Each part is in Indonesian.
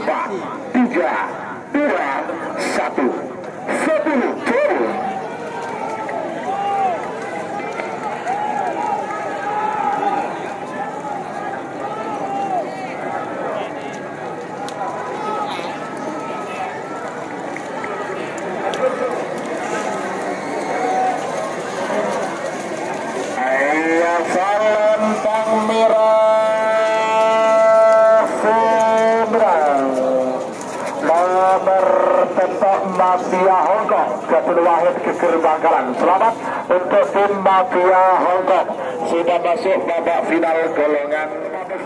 3, 2, 1. 10 turun. Mafia Hongkong Abdul Wahid Geger Bangkalan. Selamat untuk tim Mafia Hongkong sudah masuk babak final golongan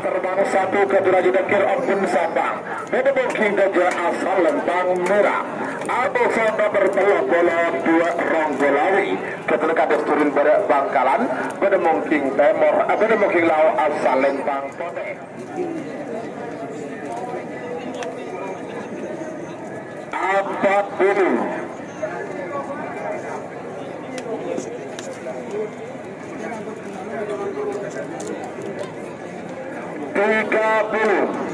terbang 1 ke Derajat Kir Open Sabang. Bebek King Gajah asal Lembang Merah. Abu Samba bertelur bola 2 rong bolawi ketika kades turun pada Bangkalan. Bebek King Temor, Bebek King Lau asal Lembang Pote. Empat puluh. Tiga puluh.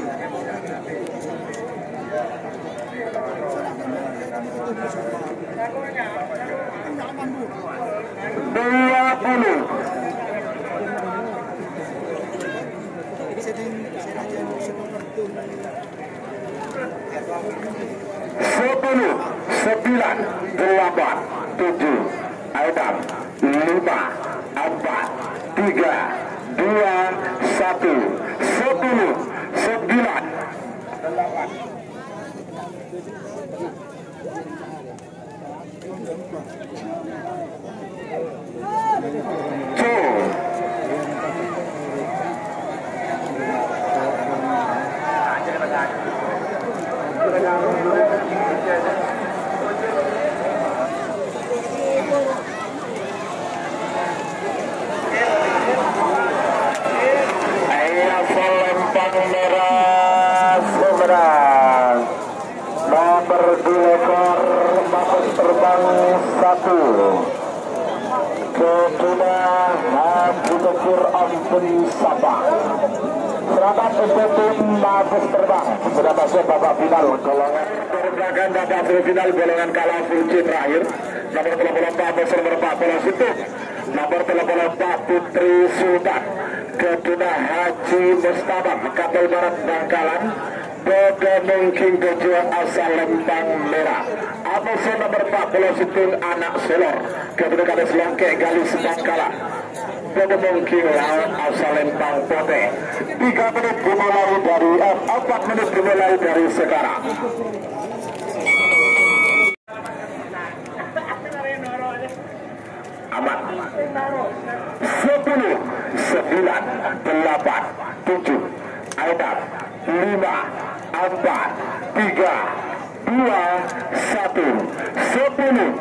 9, 8, 7, 6, 5, 4, 3, 2, 1, 10. Terbang 1 kedua Abdul Ampun Sabang. Selamat untuk tim Mabes Terbang sudah masuk babak final golongan merupakan babak semifinal golongan kalah kunci terakhir. Nomor 34 bersama nomor 14 itu nomor 34 Putri Sultan, kedua Haji Mustafa Kapal Barat Bangkalan, Bebek King Gajah asal Lembang Merah. Amusan nomor 40 Situng Anak Selor, kedua kades Longke Galis Bangkalan, Bebek King Lau asal Lembang Pote. 3 menit dimulai dari 4 menit dimulai dari sekarang. Aman. 10, 9, 8, 7, 6, 5, 4, 3, 2, 1, 10,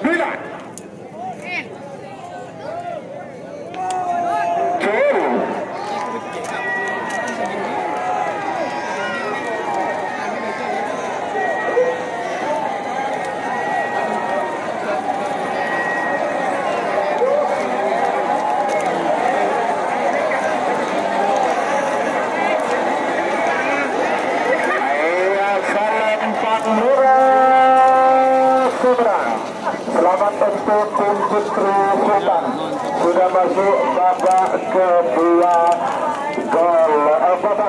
9. Selamat untuk tim Putri Sultan sudah masuk babak kedua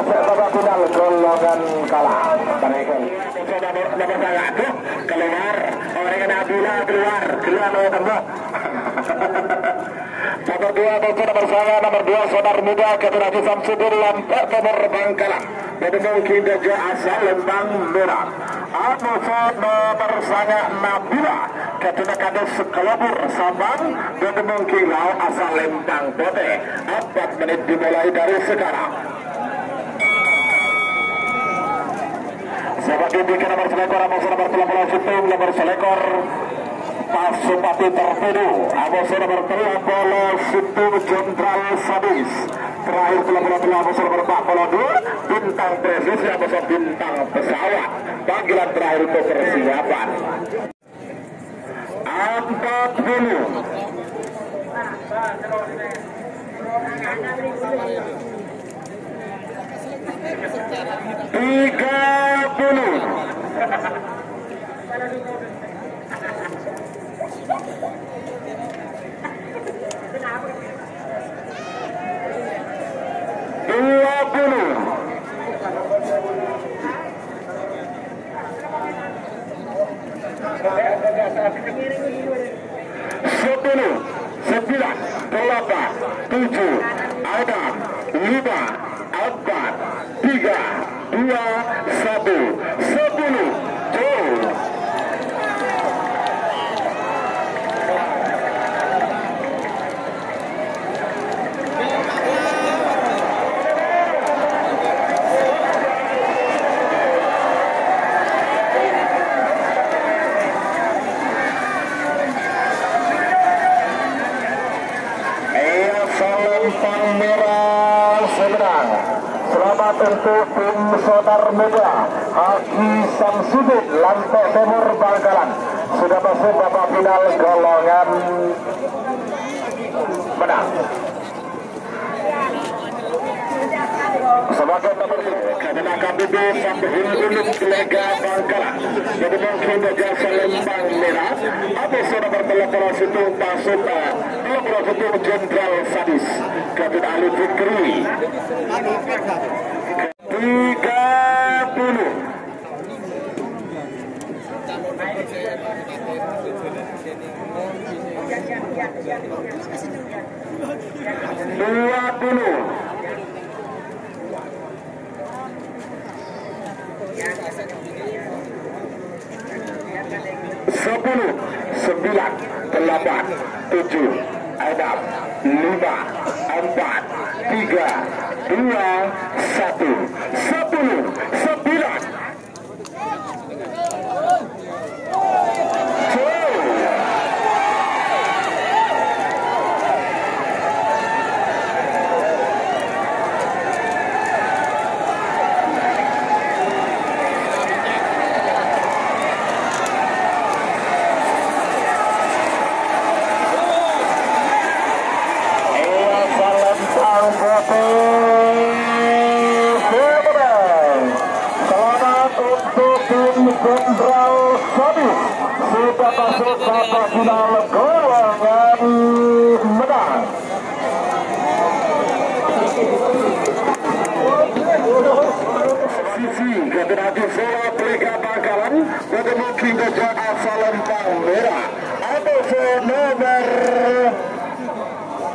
babak final golongan kalah. Keluar orang Abdullah keluar nomor 2 nomor 2 saudara muda ketua Haji Samsudin Lampak nomor Bangkalan. Bebek King Gajah asal Lembang Merah. Amusan nomor sangat Nabila katuna kado sekelabur Sabang dan mungkin asal Lembang Bote. 4 menit dimulai dari sekarang. Sebagai bikin nomor selekor Amos nomor 30 Situng, nomor selekor Pasupati Torpedo, Amos nomor 30 Situng Jenderal Sadis. Terakhir 30 Amos nomor 42 Bintang Presisi, Amos Bintang Pesawat. Panggilan terakhir untuk persiapan 40 untuk tim Sonar Muda Haji Samsudin Lantai Timur Bangkalan sudah masuk babak final golongan menang. Sebagai nomor 5 karena KBB Sambil Gunung Lega Bangkalan jadi mungkin jasa Lembang Merah atau nomor 30 Situng Pasuta 30 Situng Jenderal Sadis Kapten Ali Fikri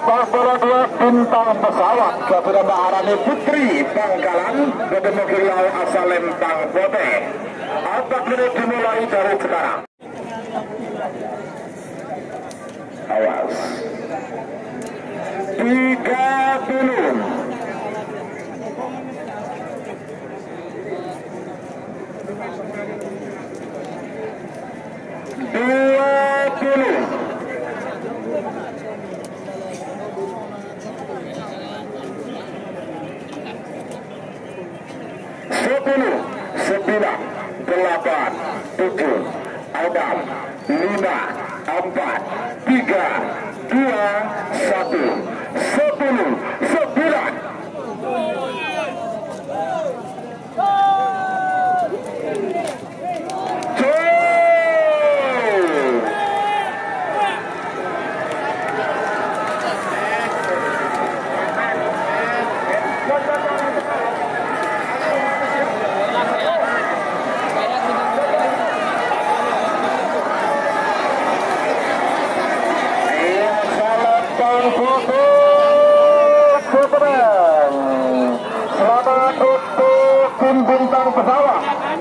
42 Bintang Pesawat Kapten Maharani Putri Bangkalan bertemu Kilau asal Lembang Bote. 4 menit dimulai dari sekarang. Awas 30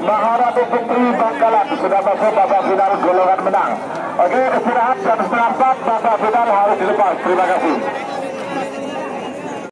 Maharani Putri Bangkalan sudah masuk babak final golongan menang. Oke, istirahat jam 3:30 babak final harus dilepas. Terima kasih.